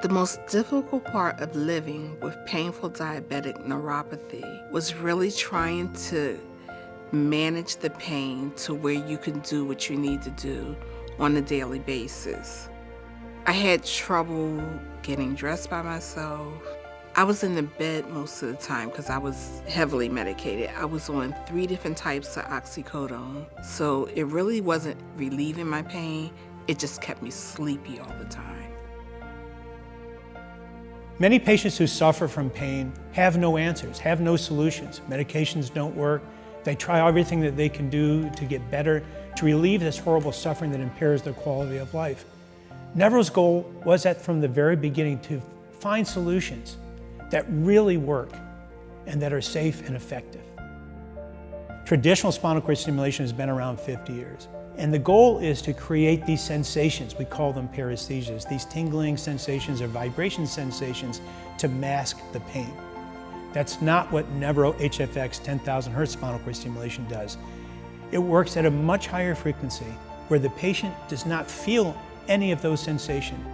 The most difficult part of living with painful diabetic neuropathy was really trying to manage the pain to where you can do what you need to do on a daily basis. I had trouble getting dressed by myself. I was in the bed most of the time because I was heavily medicated. I was on 3 different types of oxycodone, so it really wasn't relieving my pain. It just kept me sleepy all the time. Many patients who suffer from pain have no answers, have no solutions. Medications don't work. They try everything that they can do to get better, to relieve this horrible suffering that impairs their quality of life. Nevro's goal was from the very beginning to find solutions that really work and that are safe and effective. Traditional spinal cord stimulation has been around 50 years. And the goal is to create these sensations, we call them paresthesias, these tingling sensations or vibration sensations to mask the pain. That's not what Nevro HFX 10,000 Hertz spinal cord stimulation does. It works at a much higher frequency where the patient does not feel any of those sensations.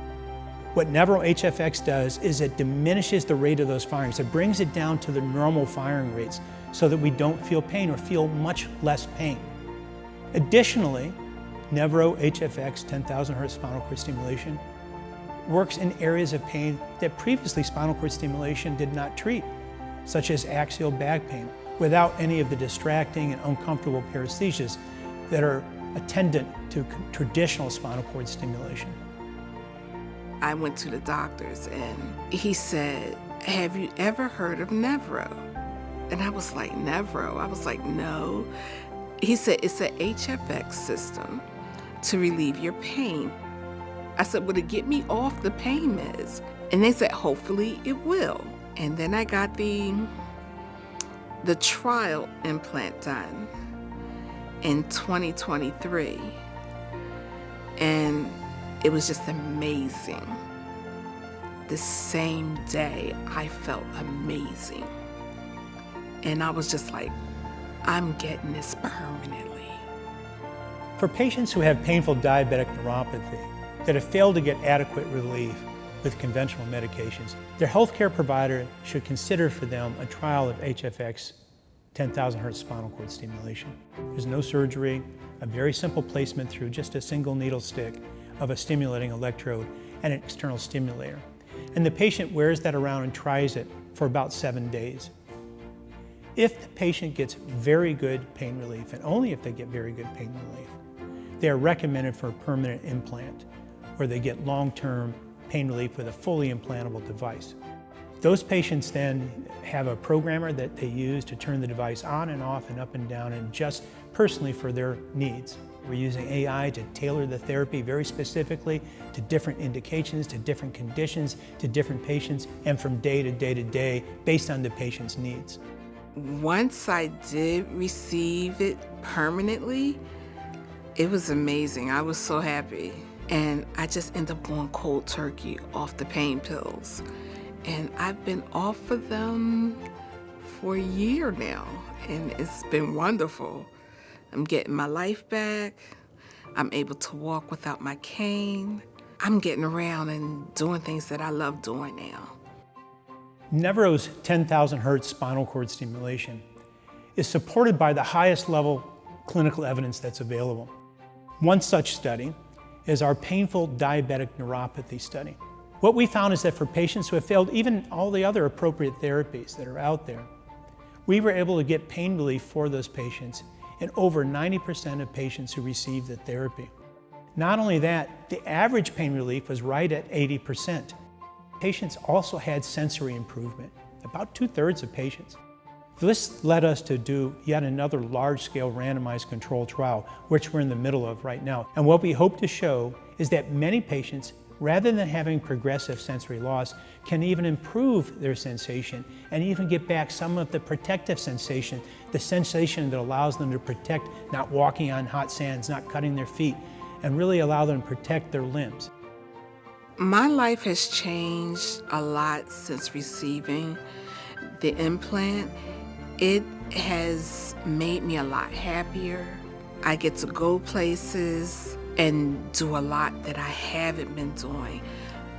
What Nevro HFX does is it diminishes the rate of those firings. It brings it down to the normal firing rates so that we don't feel pain or feel much less pain. Additionally, Nevro HFX 10,000 Hertz spinal cord stimulation works in areas of pain that previously spinal cord stimulation did not treat, such as axial back pain, without any of the distracting and uncomfortable paresthesias that are attendant to traditional spinal cord stimulation. I went to the doctors and he said, "Have you ever heard of Nevro?" And I was like, "Nevro?" I was like, "No." He said, "It's an HFX system to relieve your pain." I said, "Would it get me off the pain meds?" And they said, "Hopefully it will." And then I got the trial implant done in 2023. And it was just amazing. The same day, I felt amazing. And I was just like, I'm getting this permanently. For patients who have painful diabetic neuropathy that have failed to get adequate relief with conventional medications, their healthcare provider should consider for them a trial of HFX 10,000 Hertz spinal cord stimulation. There's no surgery, a very simple placement through just a single needle stick of a stimulating electrode and an external stimulator. And the patient wears that around and tries it for about 7 days. If the patient gets very good pain relief, and only if they get very good pain relief, they are recommended for a permanent implant, where they get long-term pain relief with a fully implantable device. Those patients then have a programmer that they use to turn the device on and off and up and down and adjust personally for their needs. We're using AI to tailor the therapy very specifically to different indications, to different conditions, to different patients, and from day to day to day based on the patient's needs. Once I did receive it permanently, it was amazing. I was so happy. And I just ended up going cold turkey off the pain pills. And I've been off of them for a year now, and it's been wonderful. I'm getting my life back. I'm able to walk without my cane. I'm getting around and doing things that I love doing now. Nevro's 10,000 Hertz spinal cord stimulation is supported by the highest level clinical evidence that's available. One such study is our Painful Diabetic Neuropathy study. What we found is that for patients who have failed even all the other appropriate therapies that are out there, we were able to get pain relief for those patients in over 90% of patients who received the therapy. Not only that, the average pain relief was right at 80%. Patients also had sensory improvement, about 2/3 of patients. This led us to do yet another large-scale randomized controlled trial, which we're in the middle of right now. And what we hope to show is that many patients, rather than having progressive sensory loss, can even improve their sensation and even get back some of the protective sensation, the sensation that allows them to protect not walking on hot sands, not cutting their feet, and really allow them to protect their limbs. My life has changed a lot since receiving the implant. It has made me a lot happier. I get to go places and do a lot that I haven't been doing.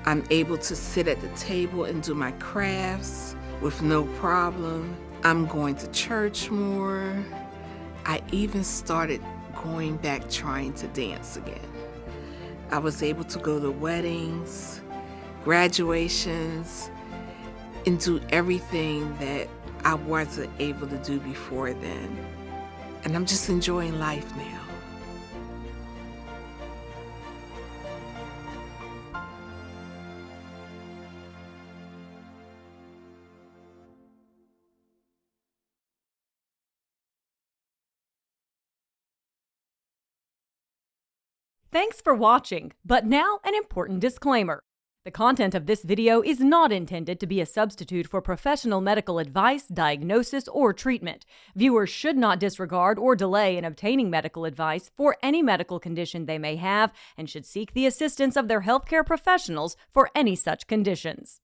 I'm able to sit at the table and do my crafts with no problem. I'm going to church more. I even started going back trying to dance again. I was able to go to weddings, graduations, and do everything that I wasn't able to do before then. And I'm just enjoying life now. Thanks for watching, but now an important disclaimer. The content of this video is not intended to be a substitute for professional medical advice, diagnosis, or treatment. Viewers should not disregard or delay in obtaining medical advice for any medical condition they may have and should seek the assistance of their healthcare professionals for any such conditions.